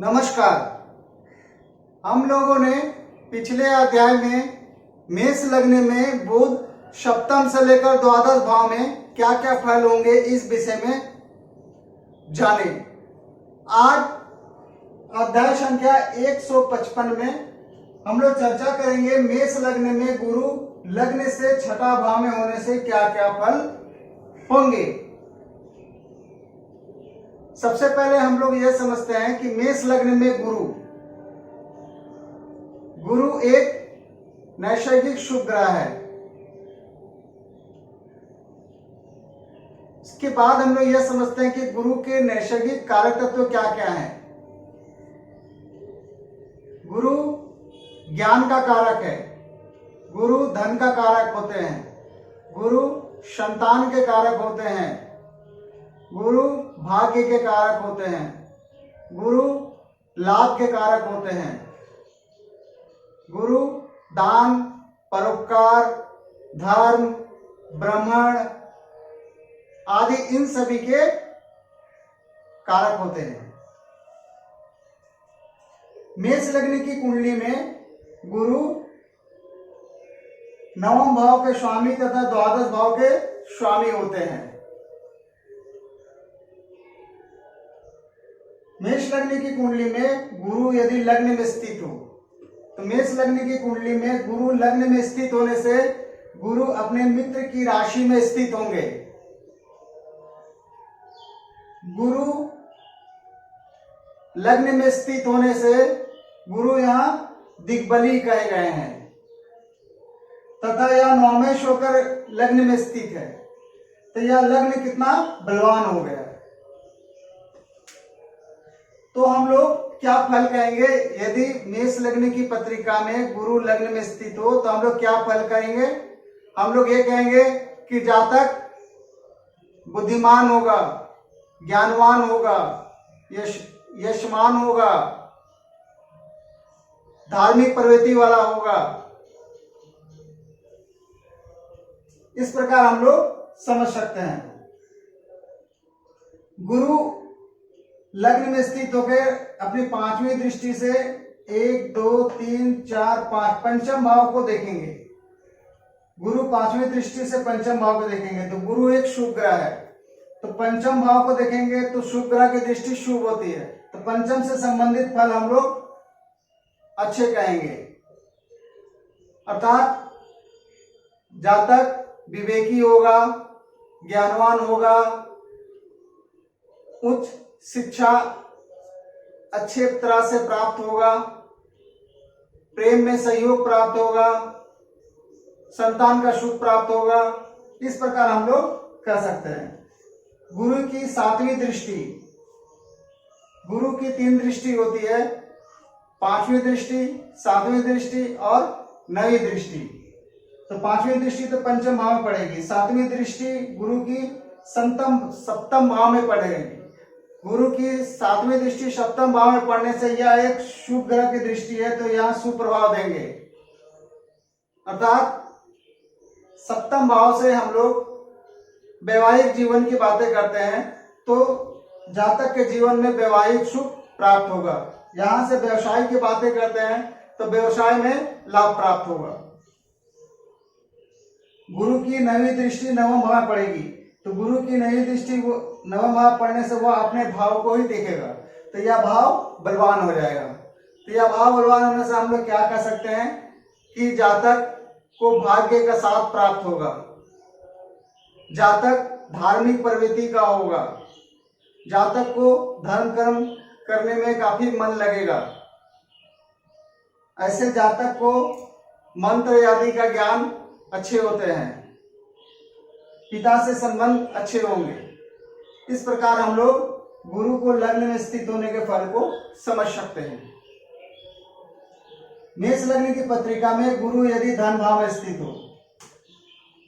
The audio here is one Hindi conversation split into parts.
नमस्कार। हम लोगों ने पिछले अध्याय में मेष लग्न में बुध सप्तम से लेकर द्वादश भाव में क्या क्या फल होंगे इस विषय में जाने। आज अध्याय संख्या 155 में हम लोग चर्चा करेंगे मेष लग्न में गुरु लग्न से छठा भाव में होने से क्या क्या फल होंगे। सबसे पहले हम लोग यह समझते हैं कि मेष लग्न में गुरु एक नैसर्गिक शुभ ग्रह है। इसके बाद हम लोग यह समझते हैं कि गुरु के नैसर्गिक कारक तत्व क्या क्या हैं। गुरु ज्ञान का कारक है, गुरु धन का कारक होते हैं, गुरु संतान के कारक होते हैं, गुरु भाग्य के कारक होते हैं, गुरु लाभ के कारक होते हैं, गुरु दान, परोपकार, धर्म, ब्राह्मण आदि इन सभी के कारक होते हैं। मेष लग्न की कुंडली में गुरु नवम भाव के स्वामी तथा द्वादश भाव के स्वामी होते हैं। मेष लग्न की कुंडली में गुरु यदि लग्न में स्थित हो तो मेष लग्न की कुंडली में गुरु लग्न में स्थित होने से गुरु अपने मित्र की राशि में स्थित होंगे। गुरु लग्न में स्थित होने से गुरु यहां दिग्बली कहे गए हैं तथा यह नौमेश होकर लग्न में स्थित है तो यह लग्न कितना बलवान हो गया। तो हम लोग क्या फल कहेंगे यदि मेष लग्न की पत्रिका में गुरु लग्न में स्थित हो तो हम लोग क्या फल कहेंगे। हम लोग ये कहेंगे कि जातक बुद्धिमान होगा, ज्ञानवान होगा, यशमान होगा, धार्मिक प्रवृत्ति वाला होगा। इस प्रकार हम लोग समझ सकते हैं। गुरु लग्न में स्थित होकर अपनी पांचवी दृष्टि से 1 2 3 4 5 पंचम भाव को देखेंगे। गुरु पांचवी दृष्टि से पंचम भाव को देखेंगे तो गुरु एक शुभ ग्रह है तो पंचम भाव को देखेंगे तो शुभ ग्रह की दृष्टि शुभ होती है तो पंचम से संबंधित फल हम लोग अच्छे कहेंगे। अर्थात जातक विवेकी होगा, ज्ञानवान होगा, उच्च शिक्षा अच्छे तरह से प्राप्त होगा, प्रेम में सहयोग प्राप्त होगा, संतान का सुख प्राप्त होगा। इस प्रकार हम लोग कह सकते हैं। गुरु की सातवीं दृष्टि, गुरु की 3 दृष्टि होती है, पांचवी दृष्टि, सातवीं दृष्टि और 9वीं दृष्टि। तो पांचवी दृष्टि तो पंचम भाव में पड़ेगी, सातवीं दृष्टि गुरु की सप्तम भाव में पड़ेगी। गुरु की सातवीं दृष्टि सप्तम भाव में पड़ने से यह एक शुभ ग्रह की दृष्टि है तो यह शुभ प्रभाव देंगे। अर्थात सप्तम भाव से हम लोग वैवाहिक जीवन की बातें करते हैं तो जातक के जीवन में वैवाहिक सुख प्राप्त होगा। यहां से व्यवसाय की बातें करते हैं तो व्यवसाय में लाभ प्राप्त होगा। गुरु की 9वीं दृष्टि नवम भाव में पड़ेगी तो गुरु की 9वीं दृष्टि नवम भाव पढ़ने से वह अपने भाव को ही देखेगा तो यह भाव बलवान हो जाएगा। तो यह भाव बलवान होने से हम लोग क्या कह सकते हैं कि जातक को भाग्य का साथ प्राप्त होगा, जातक धार्मिक प्रवृत्ति का होगा, जातक को धर्म कर्म करने में काफी मन लगेगा, ऐसे जातक को मंत्र आदि का ज्ञान अच्छे होते हैं, पिता से संबंध अच्छे होंगे। इस प्रकार हम लोग गुरु को लग्न में स्थित होने के फल को समझ सकते हैं। मेष लग्न की पत्रिका में गुरु यदि धन भाव में स्थित हो,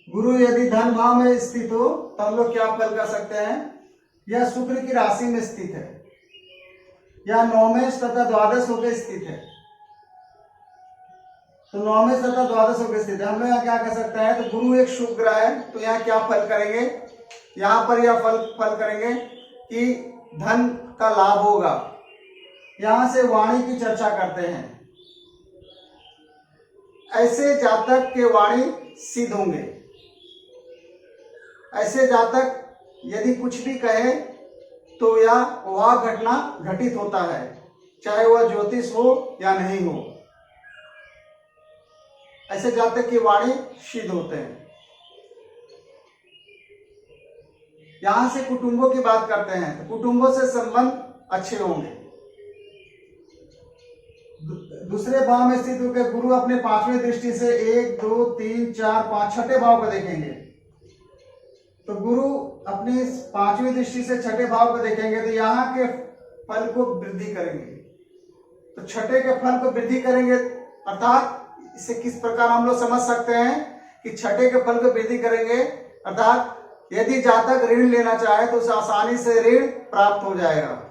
गुरु यदि धन भाव में स्थित हो तो हम लोग क्या फल कर सकते हैं। यह शुक्र की राशि में स्थित है, यह नौमेश तथा द्वादश होकर स्थित है तो नौमेश तथा द्वादश होकर स्थित है। हम लोग यहाँ क्या कर सकते हैं तो गुरु एक शुभ ग्रह है तो यहाँ क्या फल करेंगे, यहाँ पर यह फल करेंगे कि धन का लाभ होगा, यहां से वाणी की चर्चा करते हैं। ऐसे जातक के वाणी सिद्ध होंगे। ऐसे जातक यदि कुछ भी कहे तो वह घटना घटित होता है, चाहे वह ज्योतिष हो या नहीं हो। ऐसे जातक की वाणी सिद्ध होते हैं। यहां से कुटुंबों की बात करते हैं तो कुटुंबों से संबंध अच्छे होंगे। दूसरे भाव में स्थित होकर गुरु अपने पांचवें दृष्टि से 1 2 3 4 5 छठे भाव को देखेंगे। तो गुरु अपनी पांचवी दृष्टि से छठे भाव को देखेंगे तो यहाँ के फल को वृद्धि करेंगे। तो छठे के फल को वृद्धि करेंगे अर्थात इसे किस प्रकार हम लोग समझ सकते हैं कि छठे के फल को वृद्धि करेंगे अर्थात यदि जातक ऋण लेना चाहे तो उसे आसानी से ऋण प्राप्त हो जाएगा।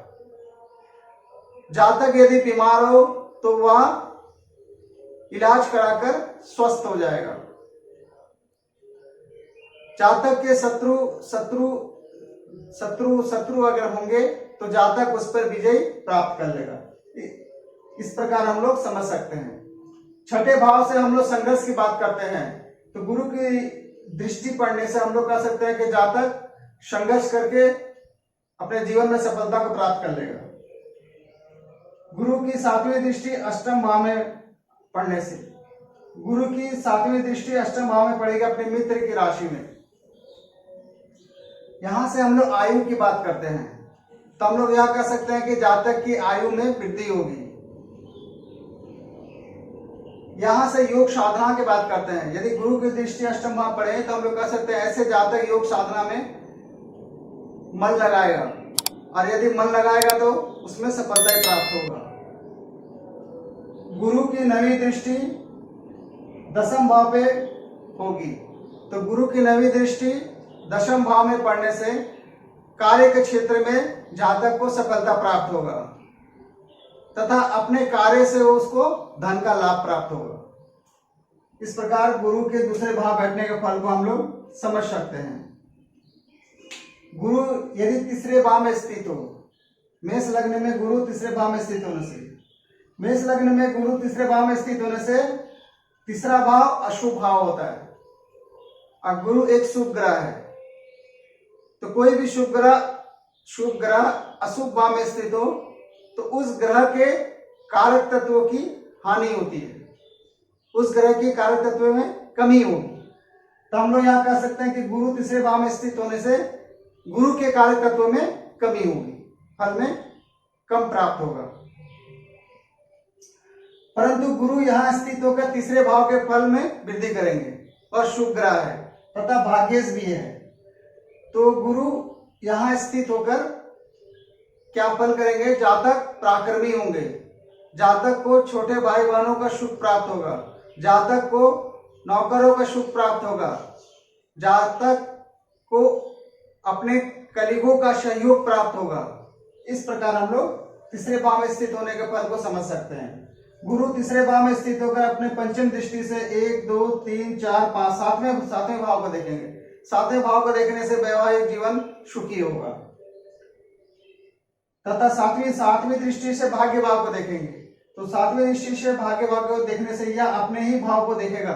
जातक यदि बीमार हो तो वह इलाज कराकर स्वस्थ हो जाएगा। जातक के शत्रु अगर होंगे तो जातक उस पर विजय प्राप्त कर लेगा। इस प्रकार हम लोग समझ सकते हैं। छठे भाव से हम लोग संघर्ष की बात करते हैं तो गुरु की दृष्टि पड़ने से हम लोग कह सकते हैं कि जातक संघर्ष करके अपने जीवन में सफलता को प्राप्त कर लेगा। गुरु की सातवीं दृष्टि अष्टम भाव में पढ़ने से गुरु की सातवीं दृष्टि अष्टम भाव में पड़ेगी अपने मित्र की राशि में। यहां से हम लोग आयु की बात करते हैं तो हम लोग यह कह सकते हैं कि जातक की आयु में वृद्धि होगी। यहां से योग साधना की बात करते हैं। यदि गुरु की दृष्टि अष्टम भाव पड़े तो हम लोग कह सकते हैं ऐसे जातक योग साधना में मन लगाएगा और यदि मन लगाएगा तो उसमें सफलता प्राप्त होगा। गुरु की नवी दृष्टि दसम भाव पे होगी तो गुरु की नवी दृष्टि दशम भाव में पड़ने से कार्य के क्षेत्र में जातक को सफलता प्राप्त होगा तथा अपने कार्य से उसको धन का लाभ प्राप्त होगा। इस प्रकार गुरु के दूसरे भाव बैठने के फल को हम लोग समझ सकते हैं। गुरु यदि तीसरे भाव में स्थित हो, मेष लग्न में गुरु तीसरे भाव में स्थित होने से मेष लग्न में गुरु तीसरे भाव में स्थित होने से तीसरा भाव अशुभ भाव होता है और गुरु एक शुभ ग्रह है। तो कोई भी शुभ ग्रह अशुभ भाव में स्थित हो तो उस ग्रह के कारक तत्वों की हानि होती है, उस ग्रह की कारक तत्व में कमी होगी। तो हम लोग यहाँ कह सकते हैं कि गुरु तीसरे भाव में स्थित होने से गुरु के कारक तत्व में कमी होगी, फल में कम प्राप्त होगा। परंतु गुरु यहाँ स्थित होकर तीसरे भाव के फल में वृद्धि करेंगे और शुभ ग्रह है तथा भाग्येश भी है। तो गुरु यहाँ स्थित होकर क्या फल करेंगे? जातक पराक्रमी होंगे, जातक को छोटे भाई बहनों का सुख प्राप्त होगा, जातक को नौकरों का सुख प्राप्त होगा, जातक को अपने कलीगों का सहयोग प्राप्त होगा। इस प्रकार हम लोग तीसरे भाव में स्थित होने के फल को समझ सकते हैं। गुरु तीसरे भाव में स्थित होकर अपने पंचम दृष्टि से 1 2 3 4 5 सातवें भाव को देखेंगे। सातवें भाव को देखने से वैवाहिक जीवन सुखी होगा तथा सातवीं दृष्टि से भाग्य भाव को देखेंगे। तो सातवीं दृष्टि से भाग्य भाव को देखने से यह अपने ही भाव को देखेगा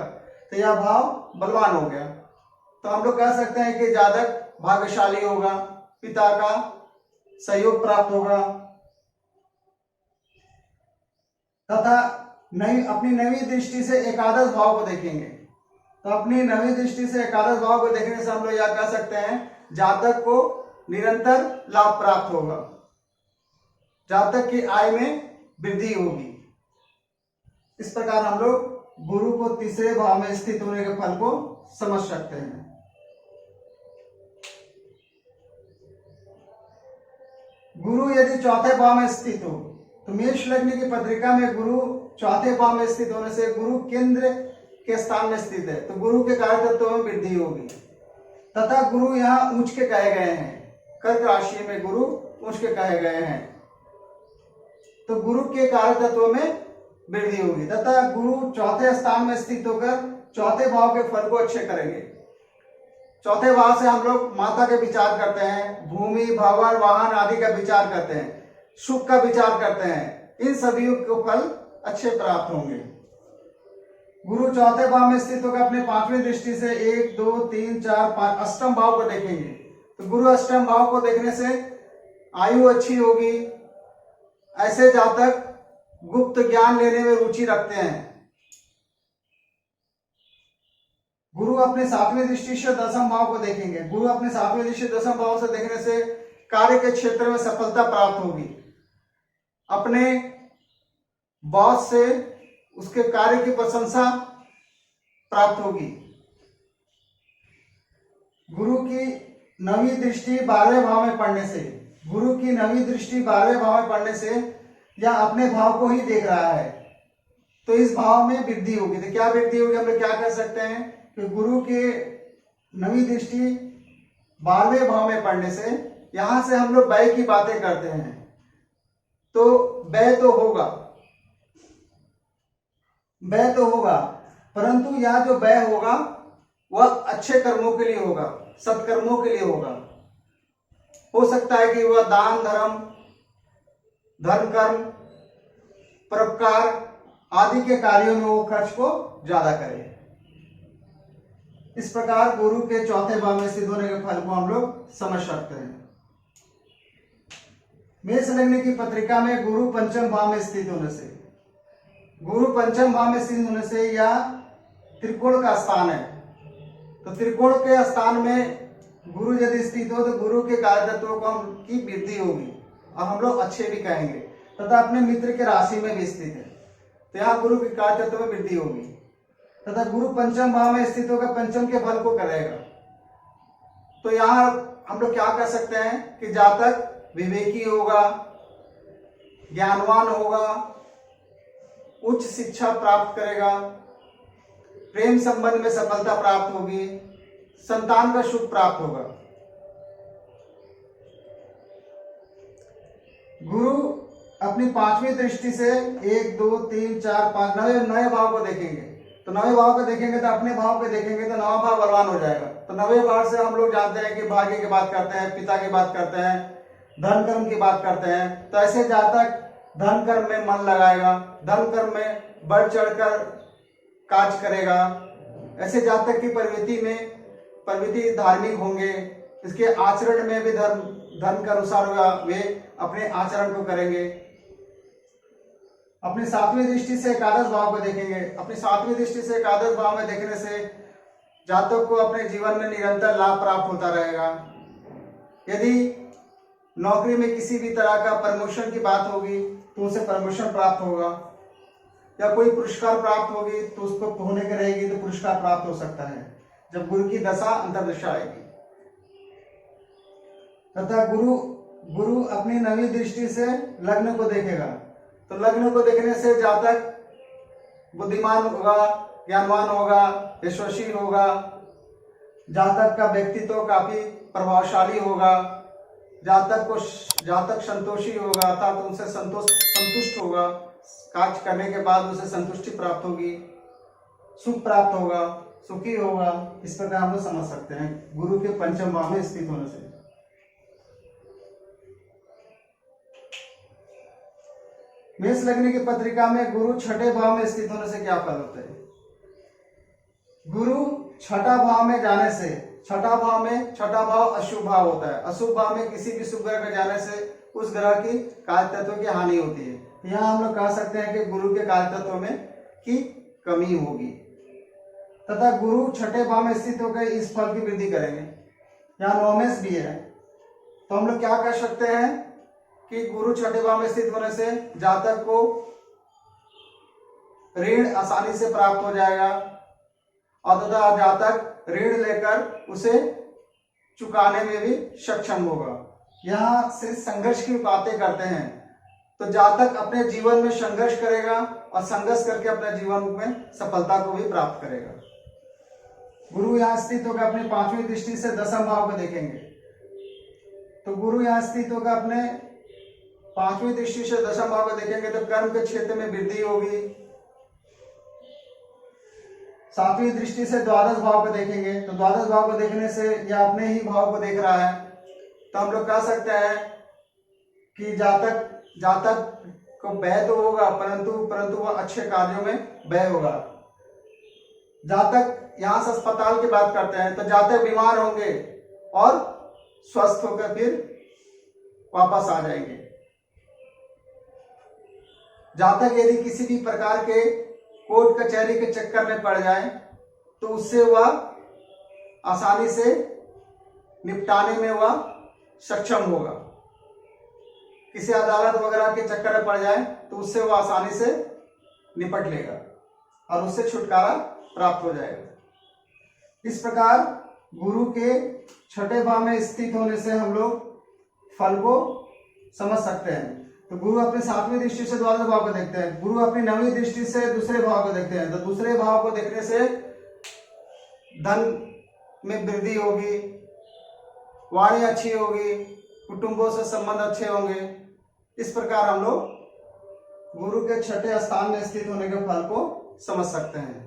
तो यह भाव बलवान हो गया। तो हम लोग कह सकते हैं कि जातक भाग्यशाली होगा, पिता का सहयोग प्राप्त होगा तथा अपनी नवी दृष्टि से एकादश भाव को देखेंगे। तो अपनी नवी दृष्टि से एकादश भाव को देखने से हम लोग यह कह सकते हैं जातक को निरंतर लाभ प्राप्त होगा, जातक की आय में वृद्धि होगी। इस प्रकार हम लोग गुरु को तीसरे भाव में स्थित होने के फल को समझ सकते हैं। गुरु यदि चौथे भाव में स्थित हो तो मेष लग्न की पत्रिका में गुरु चौथे भाव में स्थित होने से गुरु केंद्र के स्थान में स्थित है तो गुरु के कार्य तत्वों में वृद्धि होगी तथा गुरु यहाँ उच्च के कहे गए हैं। कर्क राशि में गुरु उच्च के कहे गए हैं तो गुरु के कार्य तत्वों में वृद्धि होगी तथा गुरु चौथे स्थान में स्थित होकर चौथे भाव के फल को अच्छे करेंगे। चौथे भाव से हम लोग माता के विचार करते हैं, भूमि भवन वाहन आदि का विचार करते हैं, सुख का विचार करते हैं, इन सभी को फल अच्छे प्राप्त होंगे। गुरु चौथे भाव में स्थित होगा, अपने पांचवी दृष्टि से 1 2 3 4 5 अष्टम भाव को देखेंगे। तो गुरु अष्टम भाव को देखने से आयु अच्छी होगी। ऐसे जातक गुप्त ज्ञान लेने में रुचि रखते हैं। गुरु अपने सातवीं दृष्टि से दसम भाव को देखेंगे। गुरु अपने सातवीं दृष्टि दसम भाव से देखने से कार्य के क्षेत्र में सफलता प्राप्त होगी। अपने बॉस से उसके कार्य की प्रशंसा प्राप्त होगी। गुरु की नवी दृष्टि 12वें भाव में पड़ने से, गुरु की नवी दृष्टि 12वें भाव में पड़ने से या अपने भाव को ही देख रहा है तो इस भाव में वृद्धि होगी। तो क्या वृद्धि होगी, हम लोग क्या कर सकते हैं कि गुरु के नवी दृष्टि 12वें भाव में पड़ने से यहां से हम लोग व्यय की बातें करते हैं तो व्यय तो होगा, व्यय तो होगा, परंतु यह जो व्यय होगा वह अच्छे कर्मों के लिए होगा, सत्कर्मों के लिए होगा। हो सकता है कि वह दान धर्म, धर्म कर्म, परोपकार आदि के कार्यों में वो खर्च को ज्यादा करे। इस प्रकार गुरु के चौथे भाव में स्थित होने के फल को हम लोग समझ सकते हैं। मेष लग्न की पत्रिका में गुरु पंचम भाव में स्थित होने से, गुरु पंचम भाव में स्थित होने से यह त्रिकोण का स्थान है। तो त्रिकोण के स्थान में गुरु यदि स्थित हो तो गुरु के कार्यतत्वों की वृद्धि होगी और हम लोग अच्छे भी कहेंगे तथा अपने मित्र के राशि में भी स्थित है तो यहाँ गुरु के कार्यतत्व में वृद्धि होगी। तथा गुरु पंचम भाव में स्थित होगा, पंचम के फल को करेगा। तो यहाँ हम लोग क्या कर सकते हैं कि जातक विवेकी होगा, ज्ञानवान होगा, उच्च शिक्षा प्राप्त करेगा, प्रेम संबंध में सफलता प्राप्त होगी, संतान का सुख प्राप्त होगा। गुरु अपनी पांचवी दृष्टि से 1 2 3 4 5 नवे भाव को देखेंगे। तो नवे भाव को देखेंगे तो अपने भाव को देखेंगे तो नवा भाव बलवान हो जाएगा। तो नवे भाव से हम लोग जानते हैं कि भाग्य की बात करते हैं, पिता की बात करते हैं, धर्म कर्म की बात करते हैं। तो ऐसे जातक धर्म कर्म में मन लगाएगा, धर्म कर्म में बढ़ चढ़कर कार्य करेगा। ऐसे जातक की प्रवृत्ति धार्मिक होंगे, इसके आचरण में भी धर्म के अनुसार होगा, वे अपने आचरण को करेंगे। अपनी सातवीं दृष्टि से एकादश भाव को देखेंगे। अपनी सातवीं दृष्टि से एकादश भाव में देखने से जातक को अपने जीवन में निरंतर लाभ प्राप्त होता रहेगा। यदि नौकरी में किसी भी तरह का प्रमोशन की बात होगी तो उसे प्रमोशन प्राप्त होगा, या कोई पुरस्कार प्राप्त होगी तो उसको होने की रहेगी तो पुरस्कार प्राप्त हो सकता है जब गुरु की दशा अंतर्दशा आएगी। तथा गुरु अपनी नवी दृष्टि से लग्न को देखेगा। तो लग्न को देखने से जातक बुद्धिमान होगा, ज्ञानवान होगा, यशस्वी होगा, जातक का व्यक्तित्व काफी प्रभावशाली होगा, जातक संतोषी होगा अर्थात उनसे संतुष्ट होगा, कार्य करने के बाद उसे संतुष्टि प्राप्त होगी, सुख प्राप्त होगा, सुखी होगा। इस प्रकार हम लोग समझ सकते हैं गुरु के पंचम भाव में स्थित होने से। मेष लग्न की पत्रिका में गुरु छठे भाव में स्थित होने से क्या फल होता है। गुरु छठा भाव में जाने से, छठा भाव अशुभ भाव होता है। अशुभ भाव में किसी भी शुभ ग्रह के जाने से उस ग्रह की कार्य तत्व की हानि होती है। यहाँ हम लोग कह सकते हैं कि गुरु के कार्य तत्व में की कमी होगी। तथा गुरु छठे भाव में स्थित होकर इस फल की वृद्धि करेंगे। यहाँ नौमेश भी है तो हम लोग क्या कर सकते हैं कि गुरु छठे भाव में स्थित होने से जातक को ऋण आसानी से प्राप्त हो जाएगा और तथा जातक ऋण लेकर उसे चुकाने में भी सक्षम होगा। यहाँ से संघर्ष की बातें करते हैं तो जातक अपने जीवन में संघर्ष करेगा और संघर्ष करके अपने जीवन में सफलता को भी प्राप्त करेगा। गुरु यहाँ स्थित होकर अपनी पांचवी दृष्टि से दसम भाव को देखेंगे। तो गुरु यहाँ स्थित होकर अपने पांचवी दृष्टि से दसम भाव को देखेंगे तो कर्म के क्षेत्र में वृद्धि होगी। सातवीं दृष्टि से द्वादश भाव को देखेंगे तो द्वादश भाव को देखने से यह अपने ही भाव को देख रहा है तो हम लोग कह सकते हैं कि जातक को व्यय तो होगा, परंतु वह अच्छे कार्यों में व्यय होगा। जहां तक यहां से अस्पताल की बात करते हैं तो जहां तक बीमार होंगे और स्वस्थ होकर फिर वापस आ जाएंगे। जहां तक यदि किसी भी प्रकार के कोर्ट कचहरी के चक्कर में पड़ जाए तो उससे वह आसानी से निपटाने में वह सक्षम होगा। किसी अदालत वगैरह के चक्कर में पड़ जाए तो उससे वह आसानी से निपट लेगा और उससे छुटकारा प्राप्त हो जाएगा। इस प्रकार गुरु के छठे भाव में स्थित होने से हम लोग फल को समझ सकते हैं। तो गुरु अपने सातवीं दृष्टि से द्वादश भाव को देखते हैं, गुरु अपनी नवीं दृष्टि से दूसरे भाव को देखते हैं। तो दूसरे भाव को देखने से धन में वृद्धि होगी, वाणी अच्छी होगी, कुटुंबों से संबंध अच्छे होंगे। इस प्रकार हम लोग गुरु के छठे स्थान में स्थित होने के फल को समझ सकते हैं।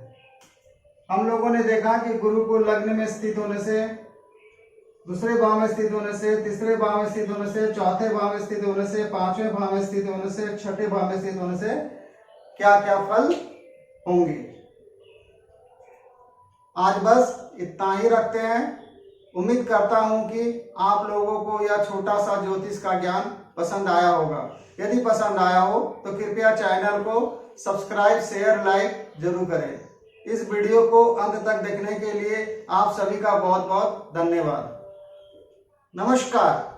हम लोगों ने देखा कि गुरु को लग्न में स्थित होने से, दूसरे भाव में स्थित होने से, तीसरे भाव में स्थित होने से, चौथे भाव में स्थित होने से, पांचवें भाव में स्थित होने से, छठे भाव में स्थित होने से क्या क्या फल होंगे। आज बस इतना ही रखते हैं। उम्मीद करता हूं कि आप लोगों को यह छोटा सा ज्योतिष का ज्ञान पसंद आया होगा। यदि पसंद आया हो तो कृपया चैनल को सब्सक्राइब, शेयर, लाइक जरूर करें। इस वीडियो को अंत तक देखने के लिए आप सभी का बहुत बहुत धन्यवाद। नमस्कार।